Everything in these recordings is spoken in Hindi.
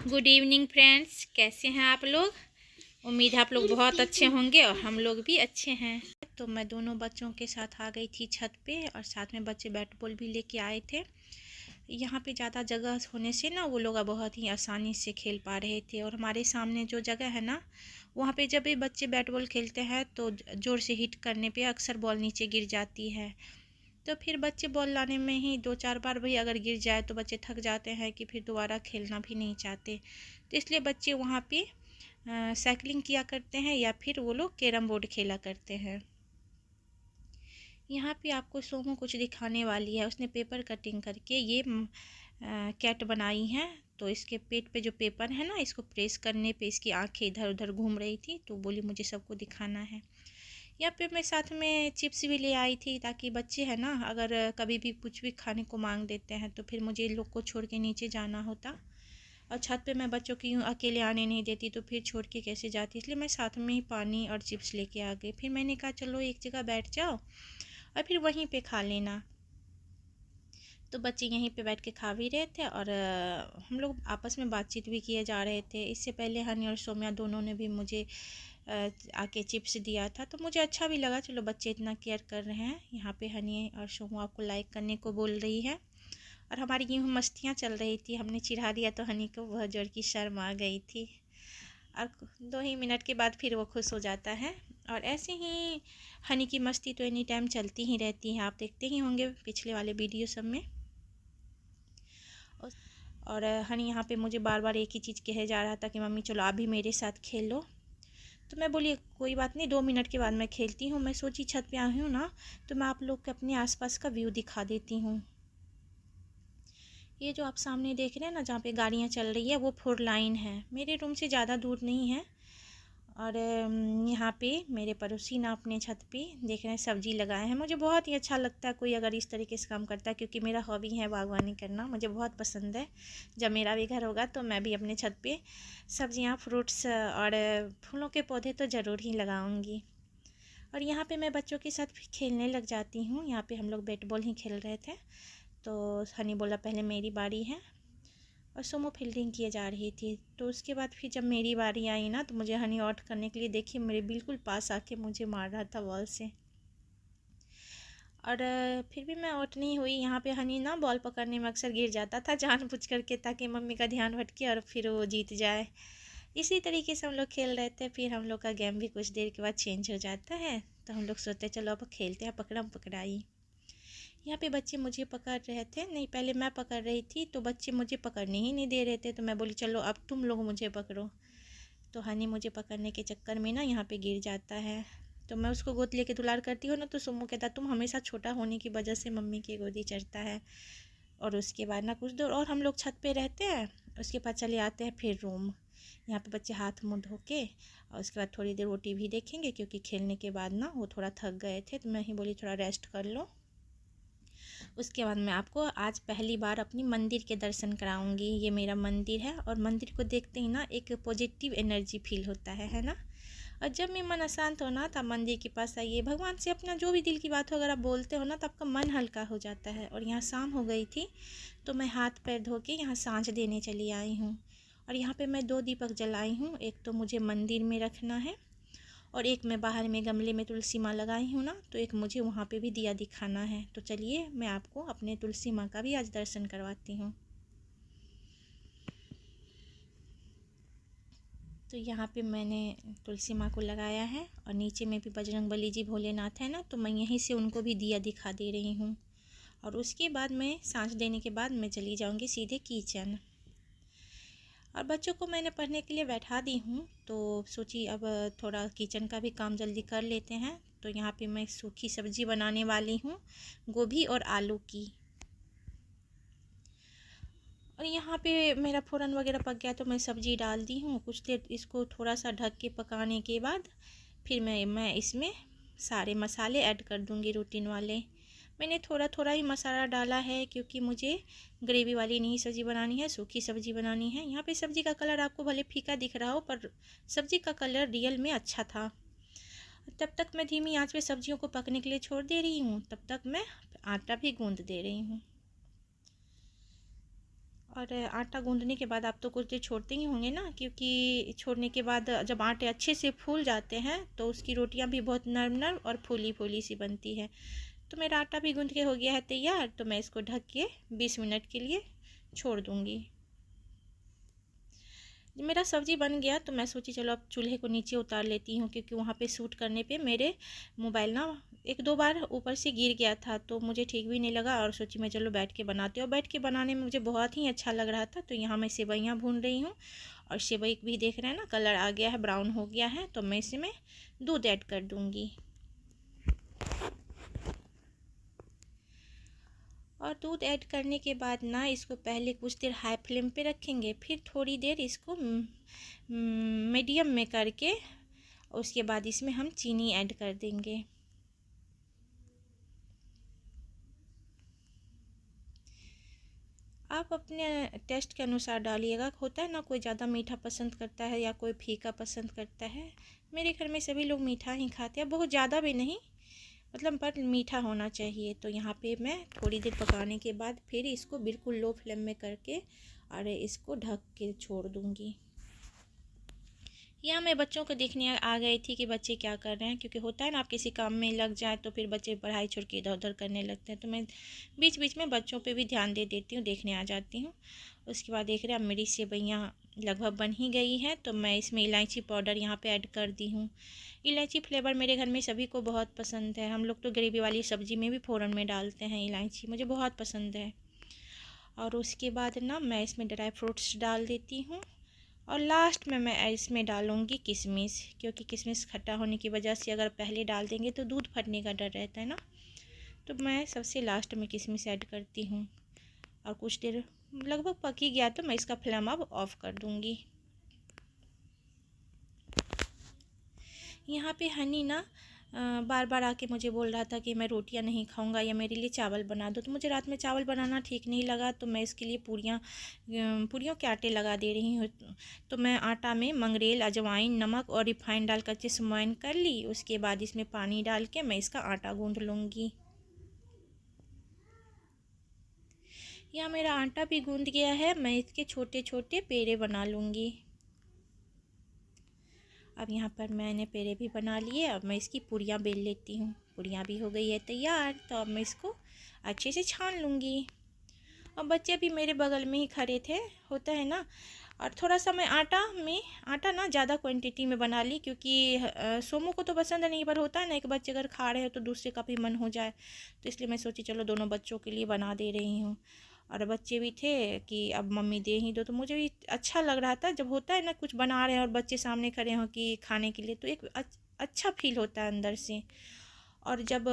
गुड इवनिंग फ्रेंड्स, कैसे हैं आप लोग। उम्मीद है आप लोग बहुत अच्छे होंगे और हम लोग भी अच्छे हैं। तो मैं दोनों बच्चों के साथ आ गई थी छत पे और साथ में बच्चे बैट बॉल भी लेके आए थे। यहाँ पे ज़्यादा जगह होने से ना वो लोग बहुत ही आसानी से खेल पा रहे थे। और हमारे सामने जो जगह है ना, वहाँ पे जब भी बच्चे बैट बॉल खेलते हैं तो ज़ोर से हिट करने पे अक्सर बॉल नीचे गिर जाती है। तो फिर बच्चे बॉल लाने में ही 2-4 बार भी अगर गिर जाए तो बच्चे थक जाते हैं कि फिर दोबारा खेलना भी नहीं चाहते। तो इसलिए बच्चे वहाँ पे साइकिलिंग किया करते हैं या फिर वो लोग कैरम बोर्ड खेला करते हैं। यहाँ पे आपको सोमो कुछ दिखाने वाली है। उसने पेपर कटिंग करके ये कैट बनाई है। तो इसके पेट पे जो पेपर है ना, इसको प्रेस करने पे इसकी आंखें इधर उधर घूम रही थी, तो बोली मुझे सबको दिखाना है। यहाँ पे मैं साथ में चिप्स भी ले आई थी, ताकि बच्चे हैं ना अगर कभी भी कुछ भी खाने को मांग देते हैं तो फिर मुझे इन लोग को छोड़ के नीचे जाना होता। और छत पे मैं बच्चों की यूँ अकेले आने नहीं देती, तो फिर छोड़ के कैसे जाती, इसलिए मैं साथ में ही पानी और चिप्स लेके आ गई। फिर मैंने कहा चलो एक जगह बैठ जाओ और फिर वहीं पे खा लेना। तो बच्चे यहीं पे बैठ के खा भी रहे थे और हम लोग आपस में बातचीत भी किए जा रहे थे। इससे पहले हनी और सोम्या दोनों ने भी मुझे आके चिप्स दिया था, तो मुझे अच्छा भी लगा। चलो बच्चे इतना केयर कर रहे हैं। यहाँ पे हनी और सोमू आपको लाइक करने को बोल रही है और हमारी यूँ मस्तियाँ चल रही थी। हमने चिढ़ा दिया तो हनी को बहुत जोर की शर्म आ गई थी और 2 ही मिनट के बाद फिर वो खुश हो जाता है। और ऐसे ही हनी की मस्ती तो एनी टाइम चलती ही रहती है, आप देखते ही होंगे पिछले वाले वीडियो सब में। और हनी यहाँ पे मुझे बार बार एक ही चीज़ कहे जा रहा था कि मम्मी चलो आप भी मेरे साथ खेलो। तो मैं बोली कोई बात नहीं, 2 मिनट के बाद मैं खेलती हूँ। मैं सोची छत पे आई हूँ ना, तो मैं आप लोग को अपने आसपास का व्यू दिखा देती हूँ। ये जो आप सामने देख रहे हैं ना, जहाँ पे गाड़ियाँ चल रही है, वो 4 लाइन है। मेरे रूम से ज़्यादा दूर नहीं है। और यहाँ पे मेरे पड़ोसी ना अपने छत पे देख रहे हैं सब्जी लगाए हैं। मुझे बहुत ही अच्छा लगता है कोई अगर इस तरीके से काम करता है, क्योंकि मेरा हॉबी है बागवानी करना, मुझे बहुत पसंद है। जब मेरा भी घर होगा तो मैं भी अपने छत पे सब्जियाँ, फ्रूट्स और फूलों के पौधे तो ज़रूर ही लगाऊंगी। और यहाँ पे मैं बच्चों के साथ खेलने लग जाती हूँ। यहाँ पे हम लोग बैट बॉल ही खेल रहे थे, तो हनी बोला पहले मेरी बारी है और सोमो फील्डिंग किए जा रही थी। तो उसके बाद फिर जब मेरी बारी आई ना, तो मुझे हनी आउट करने के लिए देखिए मेरे बिल्कुल पास आके मुझे मार रहा था बॉल से। और फिर भी मैं आउट नहीं हुई। यहाँ पे हनी ना बॉल पकड़ने में अक्सर गिर जाता था जानबूझ करके, ताकि मम्मी का ध्यान भटके और फिर वो जीत जाए। इसी तरीके से हम लोग खेल रहे थे। फिर हम लोग का गेम भी कुछ देर के बाद चेंज हो जाता है, तो हम लोग सोचते चलो अब खेलते हैं पकड़म पकड़ाई। यहाँ पे बच्चे मुझे पकड़ रहे थे, नहीं पहले मैं पकड़ रही थी, तो बच्चे मुझे पकड़ने ही नहीं दे रहे थे। तो मैं बोली चलो अब तुम लोग मुझे पकड़ो। तो हनी मुझे पकड़ने के चक्कर में ना यहाँ पे गिर जाता है। तो मैं उसको गोद लेके दुलार करती हूँ ना, तो सुम्मू कहता तुम हमेशा छोटा होने की वजह से मम्मी की गोदी चढ़ता है। और उसके बाद ना कुछ दूर और हम लोग छत पे रहते हैं। उसके बाद चले आते हैं फिर रूम। यहाँ पे बच्चे हाथ मुँह धो के और उसके बाद थोड़ी देर वो टीवी देखेंगे, क्योंकि खेलने के बाद ना वो थोड़ा थक गए थे। तो मैं ही बोली थोड़ा रेस्ट कर लो। उसके बाद मैं आपको आज पहली बार अपनी मंदिर के दर्शन कराऊंगी। ये मेरा मंदिर है और मंदिर को देखते ही ना एक पॉजिटिव एनर्जी फील होता है ना। और जब मैं मन अशांत हो ना, तब मंदिर के पास आइए, भगवान से अपना जो भी दिल की बात हो अगर आप बोलते हो ना, तो आपका मन हल्का हो जाता है। और यहाँ शाम हो गई थी, तो मैं हाथ पैर धो के यहाँ सांझ देने चली आई हूँ। और यहाँ पे मैं 2 दीपक जलाई हूँ। एक तो मुझे मंदिर में रखना है और एक मैं बाहर में गमले में तुलसी माँ लगाई हूँ ना, तो एक मुझे वहाँ पे भी दिया दिखाना है। तो चलिए मैं आपको अपने तुलसी माँ का भी आज दर्शन करवाती हूँ। तो यहाँ पे मैंने तुलसी माँ को लगाया है और नीचे में भी बजरंगबली जी भोलेनाथ है ना, तो मैं यहीं से उनको भी दिया दिखा दे रही हूँ। और उसके बाद मैं सांझ देने के बाद मैं चली जाऊँगी सीधे किचन। और बच्चों को मैंने पढ़ने के लिए बैठा दी हूँ, तो सोची अब थोड़ा किचन का भी काम जल्दी कर लेते हैं। तो यहाँ पे मैं सूखी सब्जी बनाने वाली हूँ, गोभी और आलू की। और यहाँ पे मेरा फ़ौरन वगैरह पक गया, तो मैं सब्ज़ी डाल दी हूँ। कुछ देर इसको थोड़ा सा ढक के पकाने के बाद फिर मैं इसमें सारे मसाले ऐड कर दूँगी रूटीन वाले। मैंने थोड़ा थोड़ा ही मसाला डाला है, क्योंकि मुझे ग्रेवी वाली नहीं सब्ज़ी बनानी है, सूखी सब्ज़ी बनानी है। यहाँ पे सब्ज़ी का कलर आपको भले फीका दिख रहा हो, पर सब्ज़ी का कलर रियल में अच्छा था। तब तक मैं धीमी आंच पे सब्जियों को पकने के लिए छोड़ दे रही हूँ। तब तक मैं आटा भी गूँध दे रही हूँ। और आटा गूंदने के बाद आप तो कुछ देर छोड़ते ही होंगे ना, क्योंकि छोड़ने के बाद जब आटे अच्छे से फूल जाते हैं तो उसकी रोटियां भी बहुत नरम नरम और फूली फूली सी बनती है। तो मेरा आटा भी गूंद के हो गया है तैयार, तो मैं इसको ढक के 20 मिनट के लिए छोड़ दूँगी। मेरा सब्ज़ी बन गया तो मैं सोची चलो अब चूल्हे को नीचे उतार लेती हूँ, क्योंकि वहाँ पे शूट करने पे मेरे मोबाइल ना 1-2 बार ऊपर से गिर गया था, तो मुझे ठीक भी नहीं लगा और सोची मैं चलो बैठ के बनाती हूँ। और बैठ के बनाने में मुझे बहुत ही अच्छा लग रहा था। तो यहाँ मैं सेवइयाँ भून रही हूँ और सेवई भी देख रहे हैं ना, कलर आ गया है, ब्राउन हो गया है। तो मैं इसमें दूध ऐड कर दूँगी और दूध ऐड करने के बाद ना इसको पहले कुछ देर हाई फ्लेम पे रखेंगे, फिर थोड़ी देर इसको मीडियम में करके उसके बाद इसमें हम चीनी ऐड कर देंगे। आप अपने टेस्ट के अनुसार डालिएगा। होता है ना, कोई ज़्यादा मीठा पसंद करता है या कोई फीका पसंद करता है। मेरे घर में सभी लोग मीठा ही खाते हैं, बहुत ज़्यादा भी नहीं, मतलब पर मीठा होना चाहिए। तो यहाँ पे मैं थोड़ी देर पकाने के बाद फिर इसको बिल्कुल लो फ्लेम में करके और इसको ढक के छोड़ दूँगी। यहाँ मैं बच्चों को देखने आ गई थी कि बच्चे क्या कर रहे हैं, क्योंकि होता है ना आप किसी काम में लग जाए तो फिर बच्चे पढ़ाई छोड़ के इधर उधर करने लगते हैं। तो मैं बीच बीच में बच्चों पे भी ध्यान दे देती हूँ, देखने आ जाती हूँ। उसके बाद देख रहे हैं अब मेरी सेवइयाँ लगभग बन ही गई हैं, तो मैं इसमें इलायची पाउडर यहाँ पे ऐड कर दी हूँ। इलायची फ्लेवर मेरे घर में सभी को बहुत पसंद है। हम लोग तो ग्रेवी वाली सब्ज़ी में भी फ़ौरन में डालते हैं इलायची, मुझे बहुत पसंद है। और उसके बाद ना मैं इसमें ड्राई फ्रूट्स डाल देती हूँ और लास्ट में मैं इसमें डालूँगी किशमिश, क्योंकि किशमिश खट्टा होने की वजह से अगर पहले डाल देंगे तो दूध फटने का डर रहता है ना। तो मैं सबसे लास्ट में किशमिश ऐड करती हूँ और कुछ देर लगभग पक ही गया तो मैं इसका फ्लेम अब ऑफ़ कर दूँगी। यहाँ पे हनी ना बार बार आके मुझे बोल रहा था कि मैं रोटियां नहीं खाऊंगा या मेरे लिए चावल बना दो। तो मुझे रात में चावल बनाना ठीक नहीं लगा, तो मैं इसके लिए पूरियों के आटे लगा दे रही हूँ। तो मैं आटा में मंगरेल, अजवाइन, नमक और रिफाइंड डाल कर अच्छे से मुआयन कर ली। उसके बाद इसमें पानी डाल के मैं इसका आटा गूँध लूँगी। यहाँ मेरा आटा भी गूँध गया है, मैं इसके छोटे छोटे पेड़े बना लूँगी। अब यहाँ पर मैंने पेड़े भी बना लिए। अब मैं इसकी पूरियाँ बेल लेती हूँ। पूरियाँ भी हो गई है तैयार, तो अब मैं इसको अच्छे से छान लूँगी। और बच्चे भी मेरे बगल में ही खड़े थे, होता है ना। और थोड़ा सा मैं आटा ना ज़्यादा क्वांटिटी में बना ली, क्योंकि सोमू को तो पसंद नहीं, पर होता है ना एक बच्चे अगर खा रहे हो तो दूसरे का भी मन हो जाए। तो इसलिए मैं सोची चलो दोनों बच्चों के लिए बना दे रही हूँ। और बच्चे भी थे कि अब मम्मी दे ही दो, तो मुझे भी अच्छा लग रहा था। जब होता है ना कुछ बना रहे हैं और बच्चे सामने खड़े हों कि खाने के लिए, तो एक अच्छा फील होता है अंदर से। और जब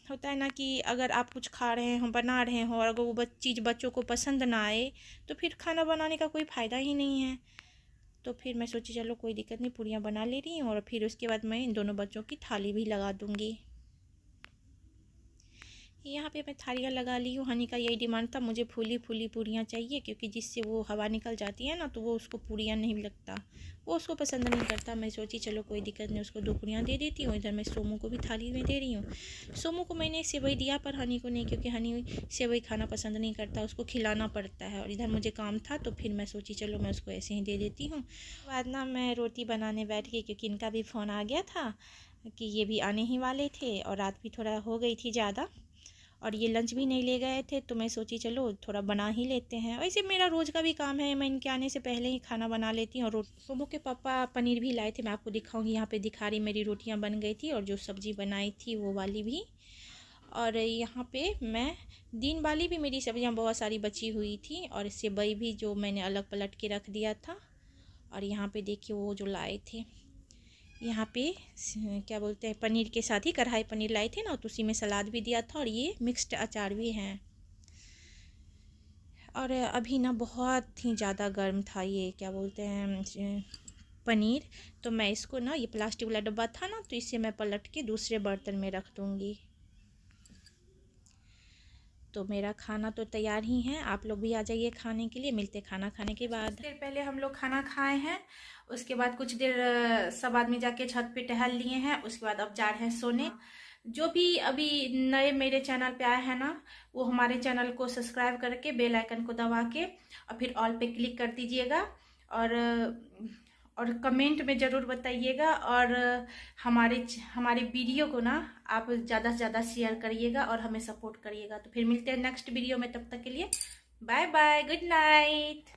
होता है ना कि अगर आप कुछ खा रहे हो, बना रहे हो, और अगर वो चीज़ बच्चों को पसंद ना आए तो फिर खाना बनाने का कोई फ़ायदा ही नहीं है। तो फिर मैं सोची चलो कोई दिक्कत नहीं, पूरियाँ बना ले रही हूँ और फिर उसके बाद मैं इन दोनों बच्चों की थाली भी लगा दूँगी। यहाँ पे मैं थालियाँ लगा ली हूँ। हनी का यही डिमांड था, मुझे फूली फूली पूरियाँ चाहिए, क्योंकि जिससे वो हवा निकल जाती है ना तो वो उसको पूरियाँ नहीं लगता, वो उसको पसंद नहीं करता। मैं सोची चलो कोई दिक्कत नहीं, उसको 2 पूरियाँ दे देती हूँ। इधर मैं सोमू को भी थाली में दे रही हूँ। सोमू को मैंने सेवई दिया पर हनी को नहीं, क्योंकि हनी सेवई खाना पसंद नहीं करता, उसको खिलाना पड़ता है। और इधर मुझे काम था तो फिर मैं सोची चलो मैं उसको ऐसे ही दे देती हूँ। बाद ना मैं रोटी बनाने बैठ गई, क्योंकि इनका भी फ़ोन आ गया था कि ये भी आने ही वाले थे और रात भी थोड़ा हो गई थी ज़्यादा, और ये लंच भी नहीं ले गए थे। तो मैं सोची चलो थोड़ा बना ही लेते हैं। वैसे मेरा रोज़ का भी काम है, मैं इनके आने से पहले ही खाना बना लेती हूँ। और सोमू के पापा पनीर भी लाए थे, मैं आपको दिखाऊंगी। यहाँ पे दिखा रही, मेरी रोटियाँ बन गई थी और जो सब्ज़ी बनाई थी वो वाली भी। और यहाँ पे मैं दिन वाली भी मेरी सब्जियाँ बहुत सारी बची हुई थी, और सेवई भी जो मैंने अलग पलट के रख दिया था। और यहाँ पे देखिए वो जो लाए थे, यहाँ पे क्या बोलते हैं, पनीर के साथ ही कढ़ाई पनीर लाए थे ना, तो उसी में सलाद भी दिया था और ये मिक्स्ड अचार भी हैं। और अभी ना बहुत ही ज़्यादा गर्म था ये क्या बोलते हैं पनीर, तो मैं इसको ना, ये प्लास्टिक वाला डब्बा था ना, तो इसे मैं पलट के दूसरे बर्तन में रख दूँगी। तो मेरा खाना तो तैयार ही है, आप लोग भी आ जाइए खाने के लिए। मिलते खाना खाने के बाद। कुछ देर पहले हम लोग खाना खाए हैं, उसके बाद कुछ देर सब आदमी जाके छत पे टहल लिए हैं। उसके बाद अब जा रहे हैं सोने। जो भी अभी नए मेरे चैनल पे आए हैं ना, वो हमारे चैनल को सब्सक्राइब करके बेल आइकन को दबा के और फिर ऑल पे क्लिक कर दीजिएगा। और कमेंट में ज़रूर बताइएगा। और हमारे वीडियो को ना आप ज़्यादा से ज़्यादा शेयर करिएगा और हमें सपोर्ट करिएगा। तो फिर मिलते हैं नेक्स्ट वीडियो में, तब तक के लिए बाय बाय, गुड नाइट।